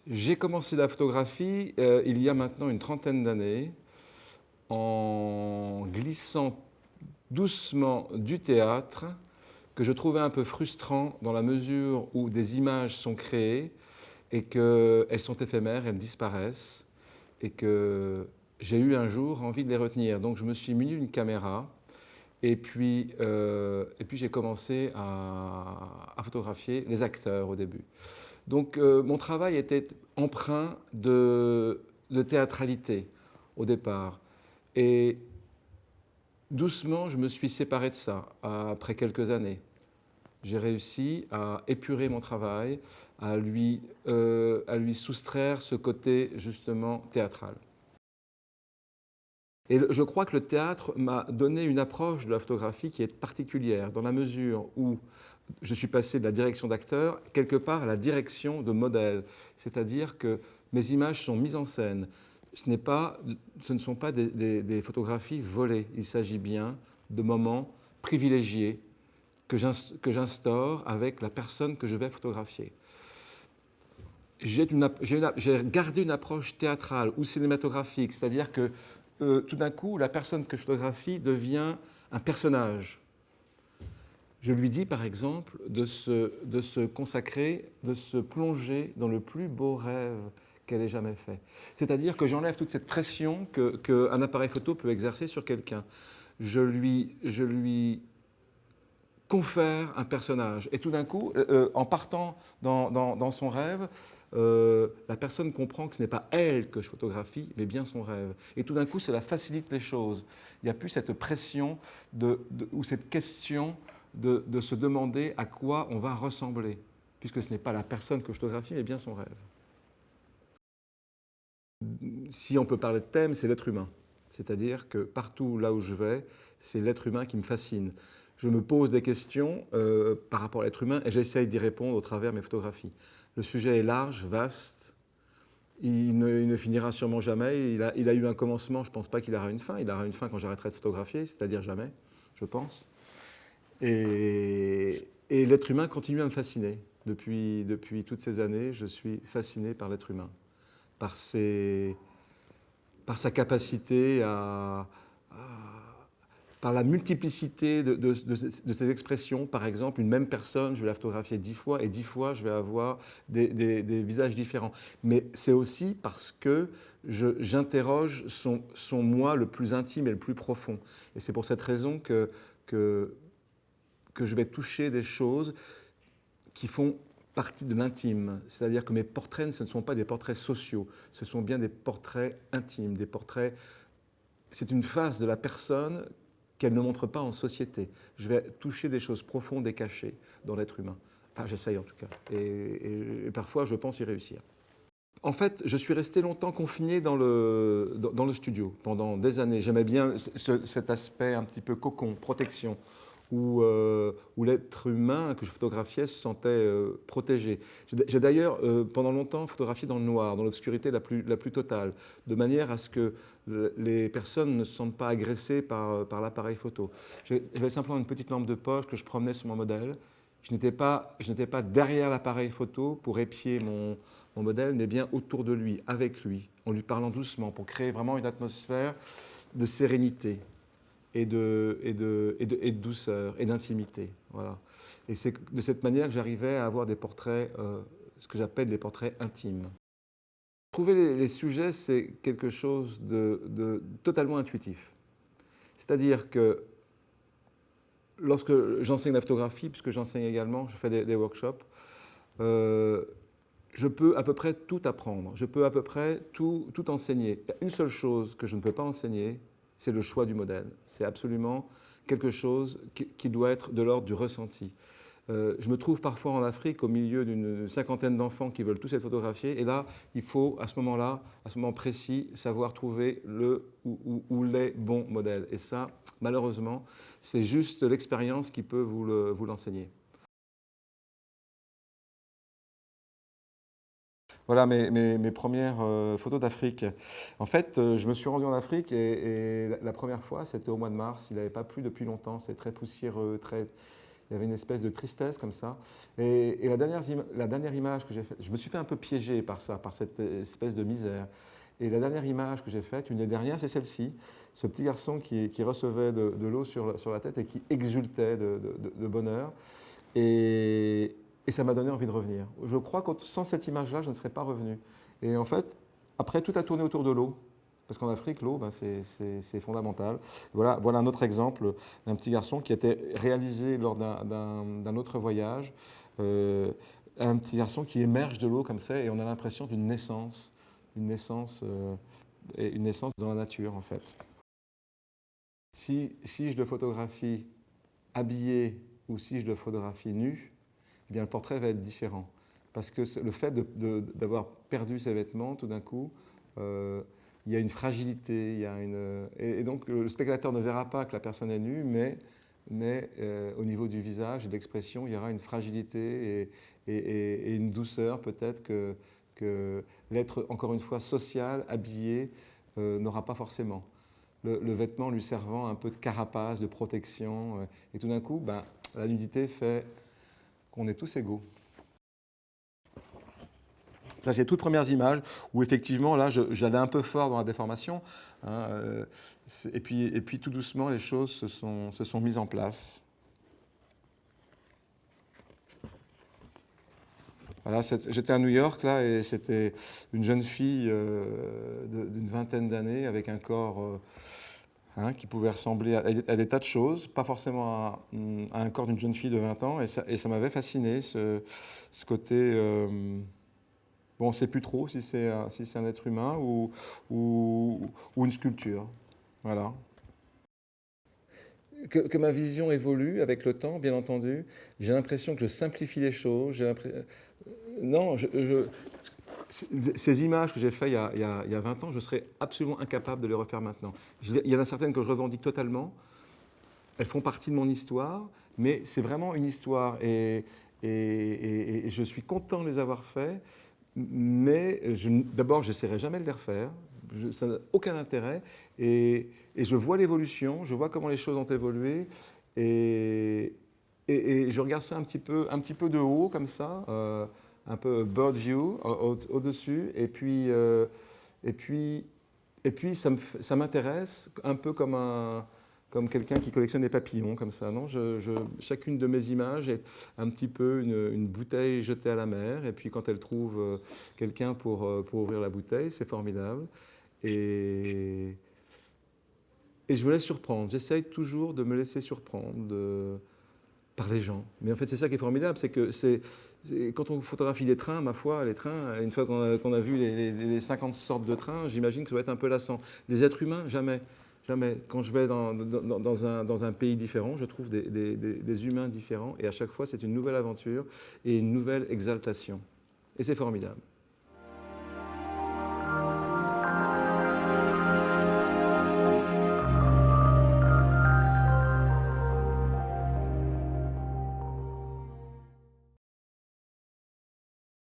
J'ai commencé la photographie il y a maintenant une trentaine d'années en glissant doucement du théâtre que je trouvais un peu frustrant dans la mesure où des images sont créées et qu'elles sont éphémères, elles disparaissent et que j'ai eu un jour envie de les retenir. Donc je me suis muni d'une caméra et puis j'ai commencé à photographier les acteurs au début. Donc mon travail était empreint de théâtralité au départ. Et doucement, je me suis séparé de ça après quelques années. J'ai réussi à épurer mon travail, à lui soustraire ce côté justement théâtral. Et je crois que le théâtre m'a donné une approche de la photographie qui est particulière, dans la mesure où je suis passé de la direction d'acteur quelque part à la direction de modèle. C'est-à-dire que mes images sont mises en scène. Ce ne sont pas des photographies volées. Il s'agit bien de moments privilégiés que j'instaure avec la personne que je vais photographier. J'ai gardé une approche théâtrale ou cinématographique, c'est-à-dire que tout d'un coup, la personne que je photographie devient un personnage. Je lui dis, par exemple, de se consacrer, de se plonger dans le plus beau rêve qu'elle ait jamais fait. C'est-à-dire que j'enlève toute cette pression qu'un appareil photo peut exercer sur quelqu'un. Je lui confère un personnage. Et tout d'un coup, en partant dans son rêve, la personne comprend que ce n'est pas elle que je photographie, mais bien son rêve. Et tout d'un coup, cela facilite les choses. Il n'y a plus cette pression ou cette question de se demander à quoi on va ressembler, puisque ce n'est pas la personne que je photographie, mais bien son rêve. Si on peut parler de thème, c'est l'être humain. C'est-à-dire que partout là où je vais, c'est l'être humain qui me fascine. Je me pose des questions par rapport à l'être humain et j'essaye d'y répondre au travers de mes photographies. Le sujet est large, vaste, il ne finira sûrement jamais. Il a eu un commencement, je ne pense pas qu'il aura une fin. Il aura une fin quand j'arrêterai de photographier, c'est-à-dire jamais, je pense. Et l'être humain continue à me fasciner. Depuis toutes ces années, je suis fasciné par l'être humain, par sa capacité par la multiplicité de ses expressions. Par exemple, une même personne, je vais la photographier 10 fois et 10 fois, je vais avoir des visages différents. Mais c'est aussi parce que j'interroge son moi le plus intime et le plus profond. Et c'est pour cette raison que je vais toucher des choses qui font partie de l'intime. C'est-à-dire que mes portraits, ce ne sont pas des portraits sociaux, ce sont bien des portraits intimes, des portraits... C'est une face de la personne qu'elle ne montre pas en société. Je vais toucher des choses profondes et cachées dans l'être humain. Enfin, j'essaye en tout cas. Et parfois, je pense y réussir. En fait, je suis resté longtemps confiné dans le studio, pendant des années. J'aimais bien cet aspect un petit peu cocon, protection, où l'être humain que je photographiais se sentait protégé. J'ai d'ailleurs, pendant longtemps, photographié dans le noir, dans l'obscurité la plus totale, de manière à ce que les personnes ne se sentent pas agressées par l'appareil photo. J'avais simplement une petite lampe de poche que je promenais sur mon modèle. Je n'étais pas derrière l'appareil photo pour épier mon modèle, mais bien autour de lui, avec lui, en lui parlant doucement, pour créer vraiment une atmosphère de sérénité et de douceur et d'intimité. Voilà. Et c'est de cette manière que j'arrivais à avoir des portraits, ce que j'appelle des portraits intimes. Trouver les sujets, c'est quelque chose de totalement intuitif. C'est-à-dire que lorsque j'enseigne la photographie, puisque j'enseigne également, je fais des workshops, je peux à peu près tout apprendre, je peux à peu près tout enseigner. Il y a une seule chose que je ne peux pas enseigner, c'est le choix du modèle. C'est absolument quelque chose qui doit être de l'ordre du ressenti. Je me trouve parfois en Afrique au milieu d'une cinquantaine d'enfants qui veulent tous être photographiés. Et là, il faut, à ce moment-là, à ce moment précis, savoir trouver le ou les bons modèles. Et ça, malheureusement, c'est juste l'expérience qui peut vous l'enseigner. Voilà mes premières photos d'Afrique. En fait, je me suis rendu en Afrique et la première fois, c'était au mois de mars. Il n'avait pas plu depuis longtemps. C'est très poussiéreux, il y avait une espèce de tristesse comme ça. Et la dernière image que j'ai faite, je me suis fait un peu piéger par ça, par cette espèce de misère. Et la dernière image que j'ai faite, une des dernières, c'est celle-ci. Ce petit garçon qui recevait de l'eau sur la tête et qui exultait de bonheur. Et ça m'a donné envie de revenir. Je crois que sans cette image-là, je ne serais pas revenu. Et en fait, après, tout a tourné autour de l'eau. Parce qu'en Afrique, l'eau, ben, c'est fondamental. Voilà un autre exemple d'un petit garçon qui a été réalisé lors d'un autre voyage. Euh, un petit garçon qui émerge de l'eau comme ça, et on a l'impression d'une naissance, une naissance, une naissance dans la nature, en fait. Si je le photographie habillé ou si je le photographie nu, eh bien, le portrait va être différent. Parce que le fait d'avoir perdu ses vêtements, tout d'un coup, il y a une fragilité, et donc le spectateur ne verra pas que la personne est nue, mais au niveau du visage et de l'expression, il y aura une fragilité et une douceur peut-être que l'être, encore une fois, social, habillé, n'aura pas forcément. Le vêtement lui servant un peu de carapace, de protection, et tout d'un coup, ben, la nudité fait qu'on est tous égaux. Ça, c'est les toutes premières images où effectivement, là, j'allais un peu fort dans la déformation. Hein, et puis, tout doucement, les choses se sont mises en place. Voilà, j'étais à New York, là, et c'était une jeune fille d'une vingtaine d'années avec un corps hein, qui pouvait ressembler à des tas de choses, pas forcément à un corps d'une jeune fille de 20 ans. Et ça m'avait fasciné, ce côté... bon, on ne sait plus trop si c'est un être humain ou une sculpture. Voilà. Que ma vision évolue avec le temps, bien entendu. J'ai l'impression que je simplifie les choses. Non, ces images que j'ai faites il y a 20 ans, je serais absolument incapable de les refaire maintenant. Il y en a certaines que je revendique totalement. Elles font partie de mon histoire, mais c'est vraiment une histoire. Et je suis content de les avoir faites. Mais d'abord, je n'essaierai jamais de les refaire. Ça n'a aucun intérêt. Et je vois l'évolution, je vois comment les choses ont évolué. Et je regarde ça un petit peu de haut, comme ça, un peu bird view, au-dessus. Et puis ça m'intéresse un peu comme quelqu'un qui collectionne des papillons, comme ça. Non chacune de mes images est un petit peu une bouteille jetée à la mer, et puis quand elle trouve quelqu'un pour ouvrir la bouteille, c'est formidable. Et, et je me laisse surprendre. J'essaye toujours de me laisser surprendre par les gens. Mais en fait, c'est ça qui est formidable, c'est que quand on photographie des trains, ma foi, les trains, une fois qu'on a vu les 50 sortes de trains, j'imagine que ça va être un peu lassant. Les êtres humains, jamais. Jamais. Quand je vais dans un pays différent, je trouve des humains différents, et à chaque fois, c'est une nouvelle aventure et une nouvelle exaltation. Et c'est formidable.